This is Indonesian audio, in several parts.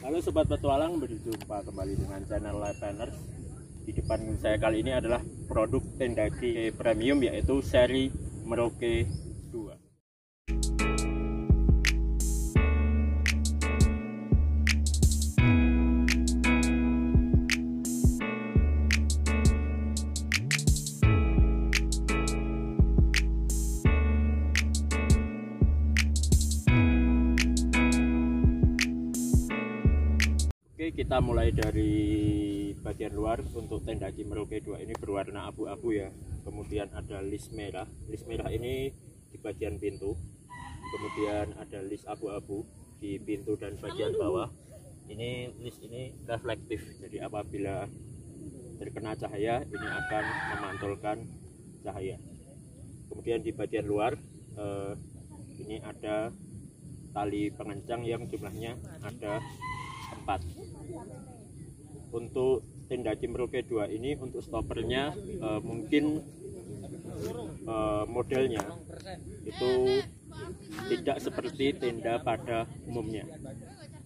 Halo Sobat Petualang, berjumpa kembali dengan channel Live Planners. Di depan saya kali ini adalah produk Tendaki Premium, yaitu seri Merauke 2. Oke, kita mulai dari bagian luar. Untuk Tendaki Merauke 2 ini berwarna abu-abu ya. Kemudian ada list merah. List merah ini di bagian pintu. Kemudian ada list abu-abu di pintu dan bagian bawah. Ini list ini reflektif. Jadi apabila terkena cahaya, ini akan memantulkan cahaya. Kemudian di bagian luar ini ada tali pengencang yang jumlahnya ada 4. Untuk Tendaki Merauke 2 ini, untuk stoppernya mungkin modelnya itu tidak seperti tenda pada umumnya.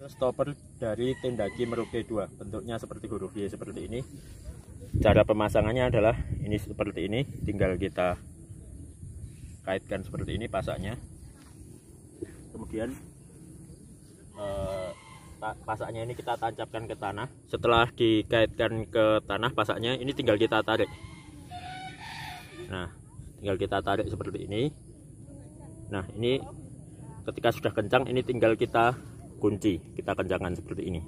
Stopper dari Tendaki Merauke 2 bentuknya seperti huruf Y seperti ini. Cara pemasangannya adalah ini seperti ini, tinggal kita kaitkan seperti ini pasaknya. Kemudian pasaknya ini kita tancapkan ke tanah. Setelah dikaitkan ke tanah pasaknya, ini tinggal kita tarik. Nah, tinggal kita tarik seperti ini. Nah, ini ketika sudah kencang, ini tinggal kita kunci, kita kencangkan seperti ini.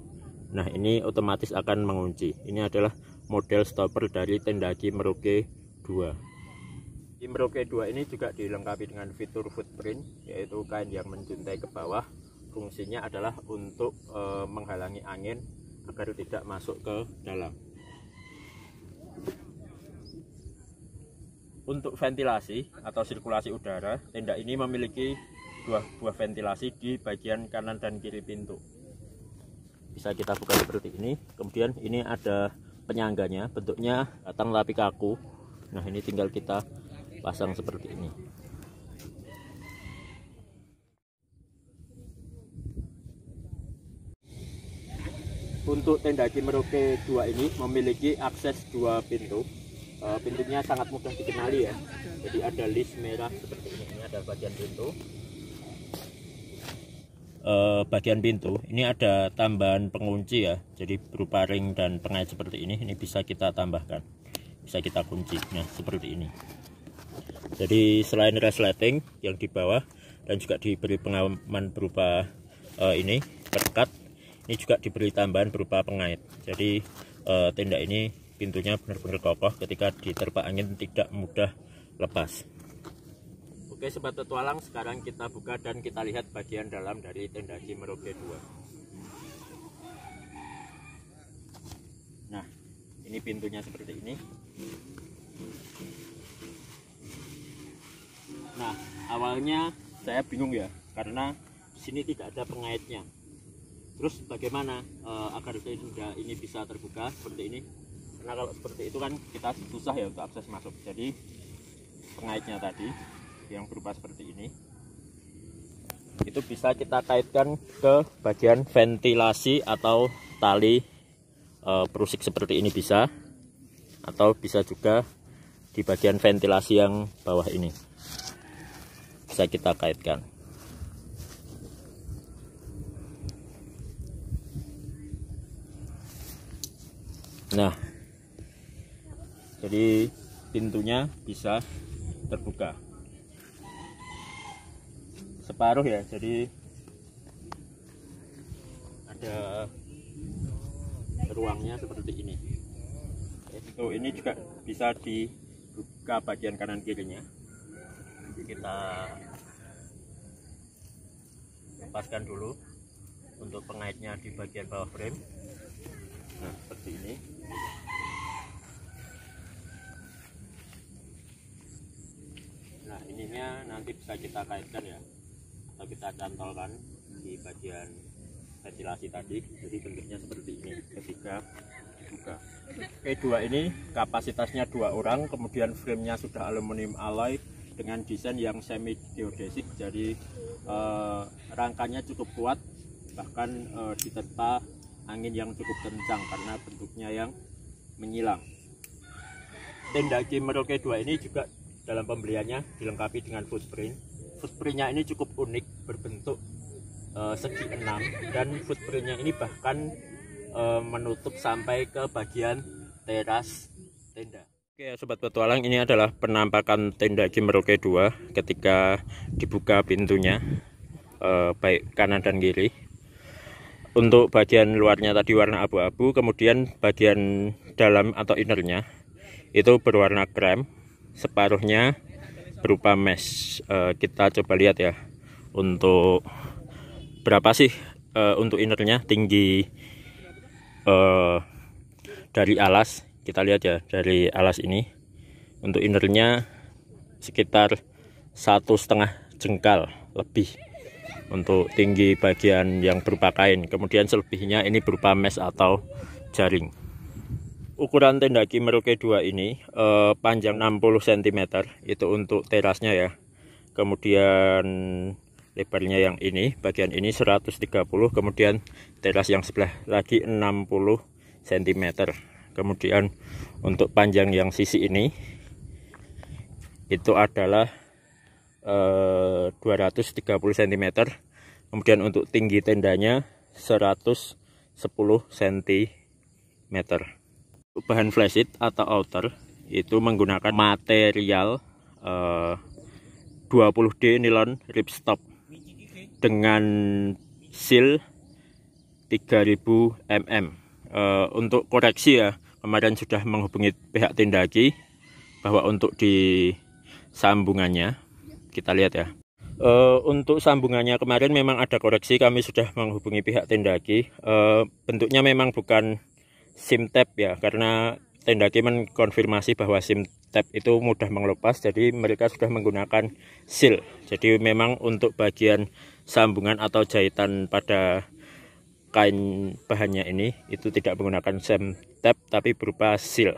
Nah, ini otomatis akan mengunci. Ini adalah model stopper dari Tendaki Merauke 2. Di Merauke 2 ini juga dilengkapi dengan fitur footprint, yaitu kain yang menjuntai ke bawah. Fungsinya adalah untuk menghalangi angin agar tidak masuk ke dalam. Untuk ventilasi atau sirkulasi udara, tenda ini memiliki dua buah ventilasi di bagian kanan dan kiri pintu. Bisa kita buka seperti ini. Kemudian ini ada penyangganya, bentuknya batang tapi kaku. Nah, ini tinggal kita pasang seperti ini. Untuk Tendaki Merauke 2 ini memiliki akses 2 pintu. Pintunya sangat mudah dikenali ya. Jadi ada list merah seperti ini. Ini ada bagian pintu. Bagian pintu ini ada tambahan pengunci ya. Jadi berupa ring dan pengait seperti ini. Ini bisa kita tambahkan, bisa kita kunci. Nah, seperti ini. Jadi selain resleting yang di bawah dan juga diberi pengaman berupa ini perekat, ini juga diberi tambahan berupa pengait. Jadi tenda ini pintunya benar-benar kokoh, ketika diterpa angin tidak mudah lepas. Oke Sobat Petualang, sekarang kita buka dan kita lihat bagian dalam dari Tendaki Merauke 2. Nah, ini pintunya seperti ini. Nah, awalnya saya bingung ya, karena di sini tidak ada pengaitnya. Terus bagaimana agar tenda ini bisa terbuka seperti ini? Karena kalau seperti itu kan kita susah ya untuk akses masuk. Jadi pengaitnya tadi yang berupa seperti ini, itu bisa kita kaitkan ke bagian ventilasi atau tali perusik seperti ini bisa. Atau bisa juga di bagian ventilasi yang bawah ini bisa kita kaitkan. Nah, jadi pintunya bisa terbuka separuh ya. Jadi ada ruangnya seperti ini. Itu ini juga bisa dibuka bagian kanan kirinya. Kita lepaskan dulu untuk pengaitnya di bagian bawah frame. Nah, seperti ini. Nah, ininya nanti bisa kita kaitkan ya, atau kita cantolkan di bagian ventilasi tadi. Jadi bentuknya seperti ini ketika dibuka. P2 ini kapasitasnya 2 orang, kemudian framenya sudah aluminium alloy dengan desain yang semi geodesic. Jadi rangkanya cukup kuat, bahkan diterpa angin yang cukup kencang karena bentuknya yang menyilang. Tenda Ki Merauke 2 ini juga dalam pembeliannya dilengkapi dengan footprint. Footprintnya ini cukup unik, berbentuk segi 6, dan footprintnya ini bahkan menutup sampai ke bagian teras tenda. Oke sobat petualang, ini adalah penampakan tenda Ki Merauke 2 ketika dibuka pintunya, baik kanan dan kiri. Untuk bagian luarnya tadi warna abu-abu, kemudian bagian dalam atau innernya itu berwarna krem, separuhnya berupa mesh. Kita coba lihat ya, untuk berapa sih untuk innernya tinggi dari alas. Kita lihat ya, dari alas ini untuk innernya sekitar 1,5 jengkal lebih untuk tinggi bagian yang berupa kain. Kemudian selebihnya ini berupa mesh atau jaring. Ukuran tenda Ki Merauke 2 ini panjang 60 cm itu untuk terasnya ya. Kemudian lebarnya yang ini, bagian ini 130, kemudian teras yang sebelah lagi 60 cm. Kemudian untuk panjang yang sisi ini itu adalah 230 cm. Kemudian untuk tinggi tendanya 110 cm. Bahan flysheet atau outer itu menggunakan material 20D nilon ripstop dengan seal 3000 mm. Untuk koreksi ya, kemarin sudah menghubungi pihak tenda Ki bahwa untuk di sambungannya kita lihat ya, untuk sambungannya kemarin memang ada koreksi, kami sudah menghubungi pihak tenda Ki. Bentuknya memang bukan sim tab ya, karena tenda Ki mengkonfirmasi bahwa sim tab itu mudah mengelupas, jadi mereka sudah menggunakan seal. Jadi memang untuk bagian sambungan atau jahitan pada kain bahannya ini itu tidak menggunakan sim tab tapi berupa seal.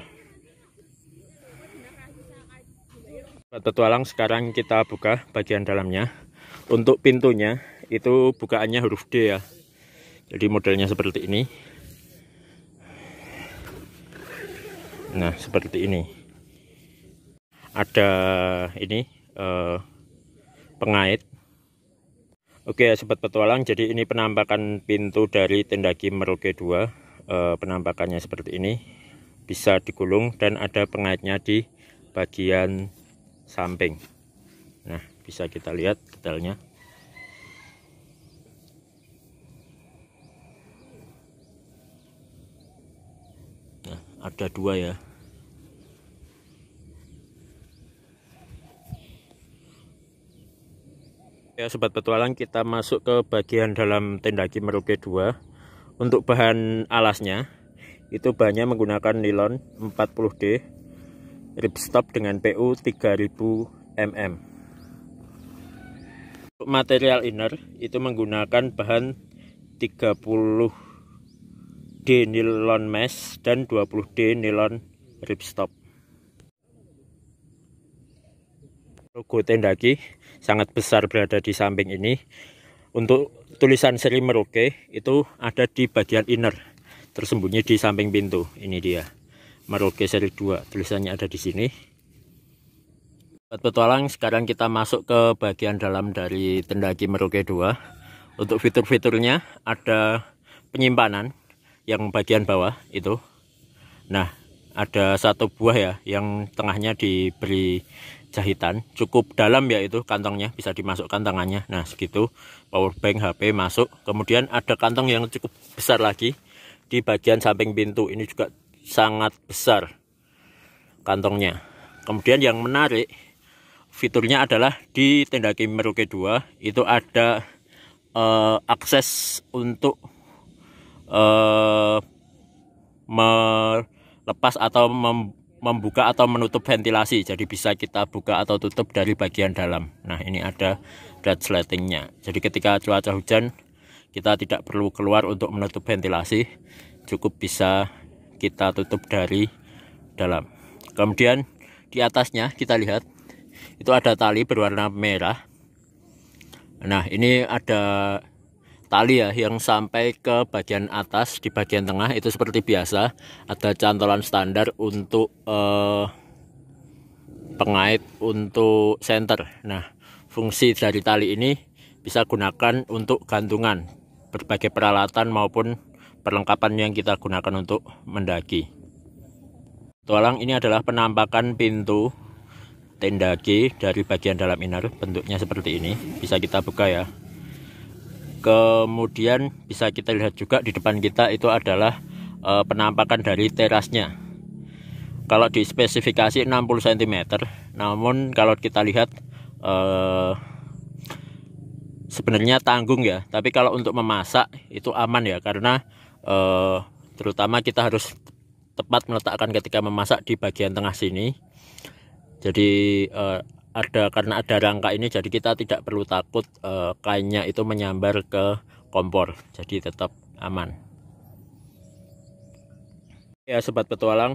Petualang, sekarang kita buka bagian dalamnya. Untuk pintunya itu bukaannya huruf D ya, jadi modelnya seperti ini. Nah seperti ini, ada ini pengait. Oke sobat petualang, jadi ini penampakan pintu dari tenda Ki Merauke 2. Penampakannya seperti ini, bisa digulung dan ada pengaitnya di bagian samping. Nah bisa kita lihat detailnya. Nah ada 2 ya. Ya sobat petualang, kita masuk ke bagian dalam tenda Ki Merauke 2. Untuk bahan alasnya itu bahannya menggunakan nilon 40D ripstop dengan PU 3000 mm. Untuk material inner itu menggunakan bahan 30D nilon mesh dan 20D nilon ripstop. Logo tenda Ki sangat besar berada di samping ini. Untuk tulisan seri Merauke itu ada di bagian inner, tersembunyi di samping pintu. Ini dia, Merauke seri 2, tulisannya ada di sini. Petualang, sekarang kita masuk ke bagian dalam dari tenda Ki Merauke 2. Untuk fitur-fiturnya ada penyimpanan yang bagian bawah itu. Nah ada 1 buah ya, yang tengahnya diberi jahitan, cukup dalam ya, itu kantongnya bisa dimasukkan tangannya. Nah segitu, power bank, HP masuk. Kemudian ada kantong yang cukup besar lagi di bagian samping pintu, ini juga sangat besar kantongnya. Kemudian yang menarik fiturnya adalah di tenda Ki Merauke 2 itu ada akses untuk melepas atau membuka atau menutup ventilasi, jadi bisa kita buka atau tutup dari bagian dalam. Nah ini ada red slatingnya, jadi ketika cuaca hujan kita tidak perlu keluar untuk menutup ventilasi, cukup bisa kita tutup dari dalam. Kemudian di atasnya kita lihat itu ada tali berwarna merah. Nah ini ada tali ya yang sampai ke bagian atas. Di bagian tengah itu seperti biasa ada cantolan standar untuk pengait untuk senter. Nah, fungsi dari tali ini bisa gunakan untuk gantungan berbagai peralatan maupun perlengkapan yang kita gunakan untuk mendaki. Tualang, ini adalah penampakan pintu tenda G dari bagian dalam inner. Bentuknya seperti ini, bisa kita buka ya. Kemudian bisa kita lihat juga di depan kita itu adalah penampakan dari terasnya. Kalau di spesifikasi 60 cm, namun kalau kita lihat sebenarnya tanggung ya. Tapi kalau untuk memasak itu aman ya, karena terutama kita harus tepat meletakkan ketika memasak di bagian tengah sini. Jadi karena ada rangka ini, jadi kita tidak perlu takut kainnya itu menyambar ke kompor, jadi tetap aman ya sobat petualang.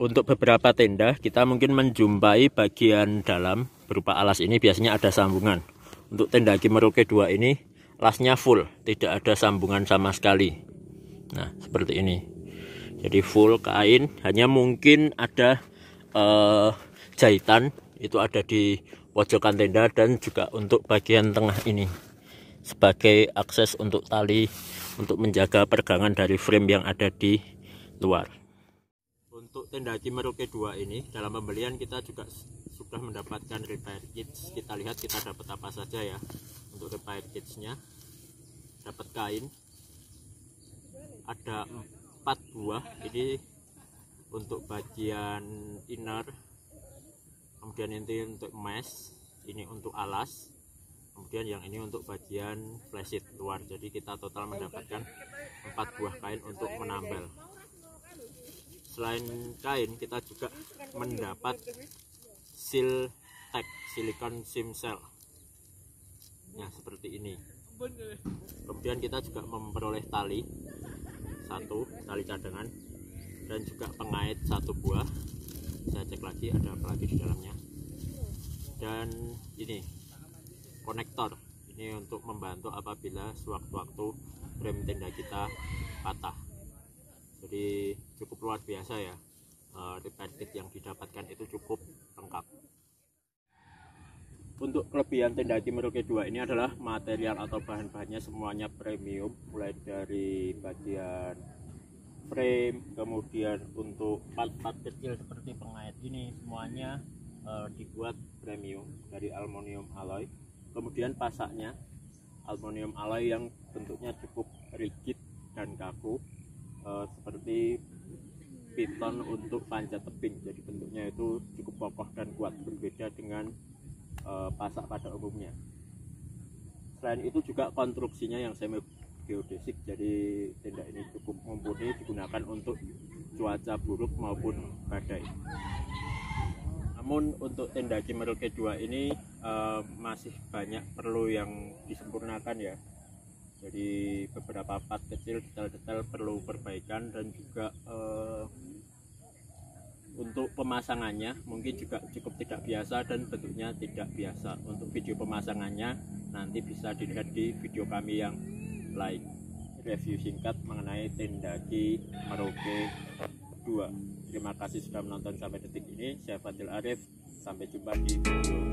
Untuk beberapa tenda kita mungkin menjumpai bagian dalam berupa alas ini biasanya ada sambungan. Untuk tenda Ki Merauke 2 ini lasnya full, tidak ada sambungan sama sekali. Nah seperti ini, jadi full kain, hanya mungkin ada jahitan itu ada di pojokan tenda dan juga untuk bagian tengah ini sebagai akses untuk tali untuk menjaga pegangan dari frame yang ada di luar. Untuk tenda Ki Merauke 2 ini dalam pembelian kita juga sudah mendapatkan repair kits. Kita lihat kita dapat apa saja ya. Untuk repair kitsnya dapat kain ada 4 buah, ini untuk bagian inner, kemudian ini untuk mesh, ini untuk alas, kemudian yang ini untuk bagian flysheet luar. Jadi kita total mendapatkan 4 buah kain untuk menambal. Selain kain kita juga mendapat seal tag silikon sim cell ya seperti ini. Kemudian kita juga memperoleh tali cadangan dan juga pengait 1 buah. Saya cek lagi ada apa lagi di dalamnya. Dan ini konektor, ini untuk membantu apabila sewaktu-waktu frame tenda kita patah. Jadi cukup luar biasa ya, repair kit yang didapatkan itu cukup lengkap. Untuk kelebihan tenda Ki Merauke 2 ini adalah material atau bahan-bahannya semuanya premium, mulai dari bagian frame, kemudian untuk part-part kecil seperti pengait ini semuanya dibuat premium dari aluminium alloy. Kemudian pasaknya aluminium alloy yang bentuknya cukup rigid dan kaku, seperti piton untuk panjat tebing, jadi bentuknya itu cukup kokoh dan kuat, berbeda dengan pasak pada umumnya. Selain itu juga konstruksinya yang semi geodesik, jadi tenda ini cukup mumpuni digunakan untuk cuaca buruk maupun badai. Namun untuk tenda Ki Merauke 2 ini masih banyak perlu yang disempurnakan ya. Jadi beberapa part kecil, detail-detail perlu perbaikan, dan juga untuk pemasangannya mungkin juga cukup tidak biasa dan bentuknya tidak biasa. Untuk video pemasangannya nanti bisa dilihat di video kami yang lain, review singkat mengenai tenda Ki Merauke 2. Terima kasih sudah menonton sampai detik ini. Saya Fadil Arif, sampai jumpa di video